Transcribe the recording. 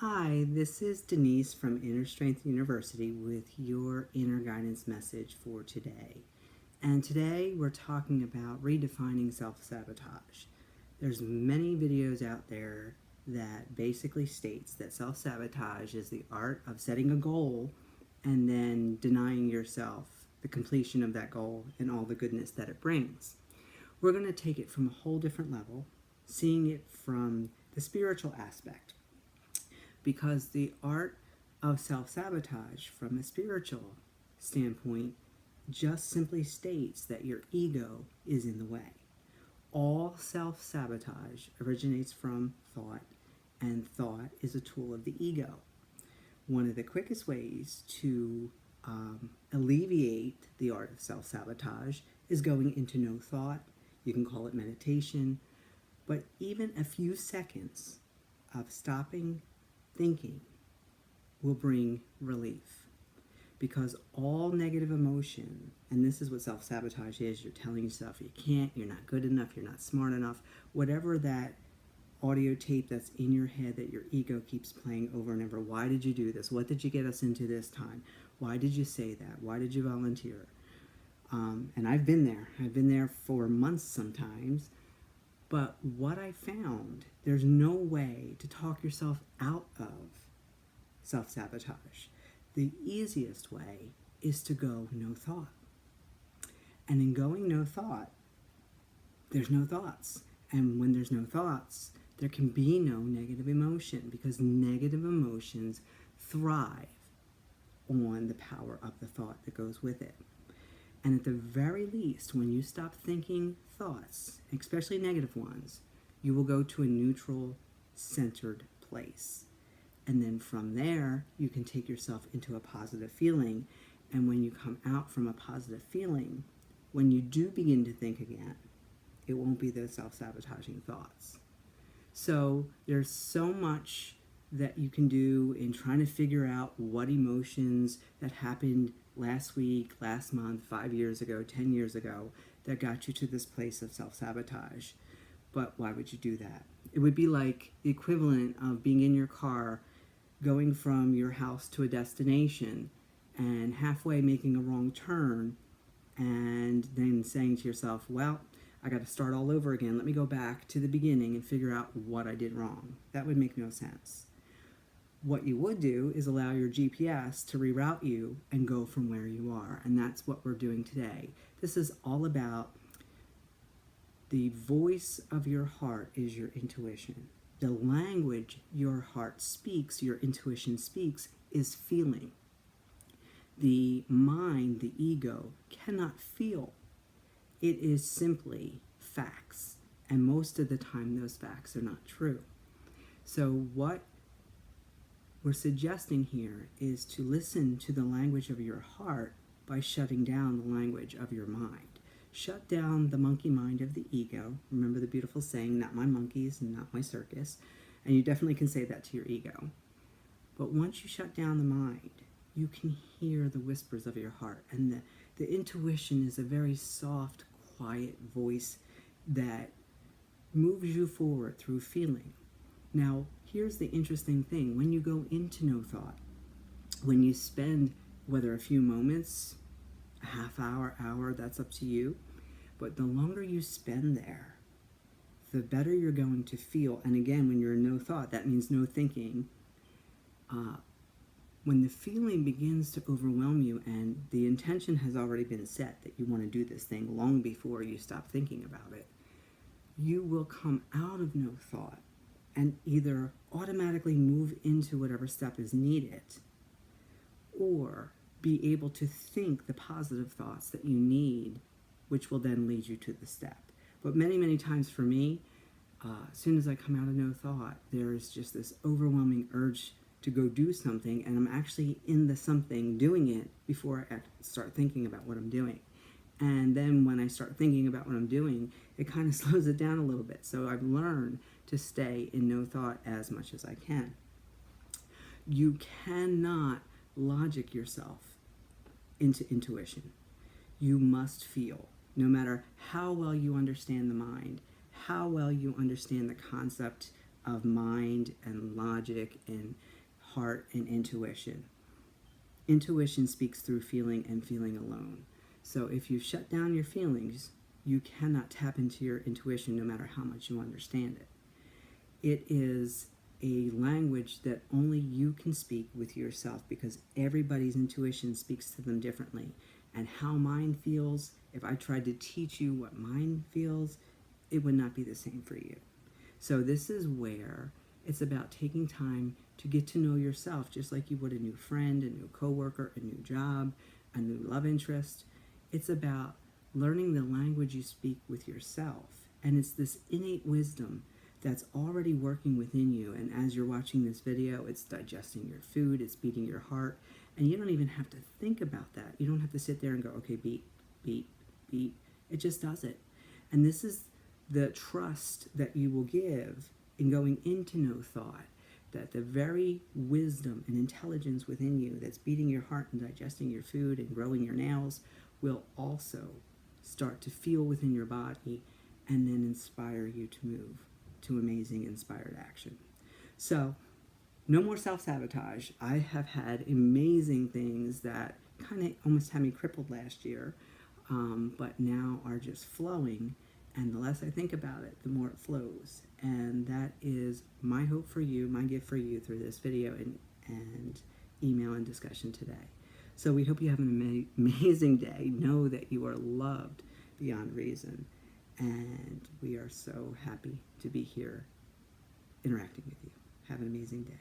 Hi, this is Denise from InnerStrength University with your inner guidance message for today. And today we're talking about redefining self-sabotage. There's many videos out there that basically states that self-sabotage is the art of setting a goal and then denying yourself the completion of that goal and all the goodness that it brings. We're going to take it from a whole different level, seeing it from the spiritual aspect. Because the art of self-sabotage from a spiritual standpoint just simply states that your ego is in the way. All self-sabotage originates from thought, and thought is a tool of the ego. One of the quickest ways to alleviate the art of self-sabotage is going into no thought. You can call it meditation, but even a few seconds of stopping thinking will bring relief, because all negative emotion, and this is what self-sabotage is, you're telling yourself you can't, you're not good enough, you're not smart enough, whatever that audio tape that's in your head that your ego keeps playing over and over. Why did you do this? What did you get us into this time? Why did you say that? Why did you volunteer? And I've been there for months sometimes. But what I found, there's no way to talk yourself out of self-sabotage. The easiest way is to go no thought. And in going no thought, there's no thoughts. And when there's no thoughts, there can be no negative emotion, because negative emotions thrive on the power of the thought that goes with it. And at the very least, when you stop thinking thoughts, especially negative ones, you will go to a neutral, centered place. And then from there, you can take yourself into a positive feeling. And when you come out from a positive feeling, when you do begin to think again, it won't be those self-sabotaging thoughts. So there's so much that you can do in trying to figure out what emotions that happened last week, last month, 5 years ago, 10 years ago, that got you to this place of self-sabotage. But why would you do that? It would be like the equivalent of being in your car, going from your house to a destination, and halfway making a wrong turn, and then saying to yourself, well, I got to start all over again. Let me go back to the beginning and figure out what I did wrong. That would make no sense. What you would do is allow your GPS to reroute you and go from where you are. And that's what we're doing today. This is all about the voice of your heart is your intuition. The language your heart speaks, your intuition speaks, is feeling. The mind, the ego, cannot feel. It is simply facts. And most of the time, those facts are not true. So what we're suggesting here is to listen to the language of your heart by shutting down the language of your mind. Shut down the monkey mind of the ego. Remember the beautiful saying, not my monkeys and not my circus. And you definitely can say that to your ego. But once you shut down the mind, you can hear the whispers of your heart. And the intuition is a very soft, quiet voice that moves you forward through feeling. Now, here's the interesting thing. When you go into no thought, when you spend, whether a few moments, a half hour, that's up to you, but the longer you spend there, the better you're going to feel. And again, when you're in no thought, that means no thinking. When the feeling begins to overwhelm you and the intention has already been set that you want to do this thing long before you stop thinking about it, you will come out of no thought and either automatically move into whatever step is needed, or be able to think the positive thoughts that you need, which will then lead you to the step. But many, many times for me, as soon as I come out of no thought, there's just this overwhelming urge to go do something, and I'm actually in the something doing it before I start thinking about what I'm doing. And then when I start thinking about what I'm doing, it kind of slows it down a little bit. So I've learned to stay in no thought as much as I can. You cannot logic yourself into intuition. You must feel. No matter how well you understand the mind, how well you understand the concept of mind and logic and heart and intuition. Intuition speaks through feeling and feeling alone. So if you shut down your feelings, you cannot tap into your intuition no matter how much you understand it. It is a language that only you can speak with yourself, because everybody's intuition speaks to them differently. And how mine feels, if I tried to teach you what mine feels, it would not be the same for you. So this is where it's about taking time to get to know yourself, just like you would a new friend, a new coworker, a new job, a new love interest. It's about learning the language you speak with yourself. And it's this innate wisdom that's already working within you. And as you're watching this video, it's digesting your food, it's beating your heart, and you don't even have to think about that. You don't have to sit there and go, okay, beat, beat, beat. It just does it. And this is the trust that you will give in going into no thought, that the very wisdom and intelligence within you that's beating your heart and digesting your food and growing your nails will also start to feel within your body and then inspire you to move to amazing inspired action. So no more self-sabotage. I have had amazing things that kind of almost had me crippled last year, but now are just flowing. And the less I think about it, the more it flows. And that is my hope for you, my gift for you through this video and email and discussion today. So we hope you have an amazing day. Know that you are loved beyond reason. And we are so happy to be here interacting with you. Have an amazing day.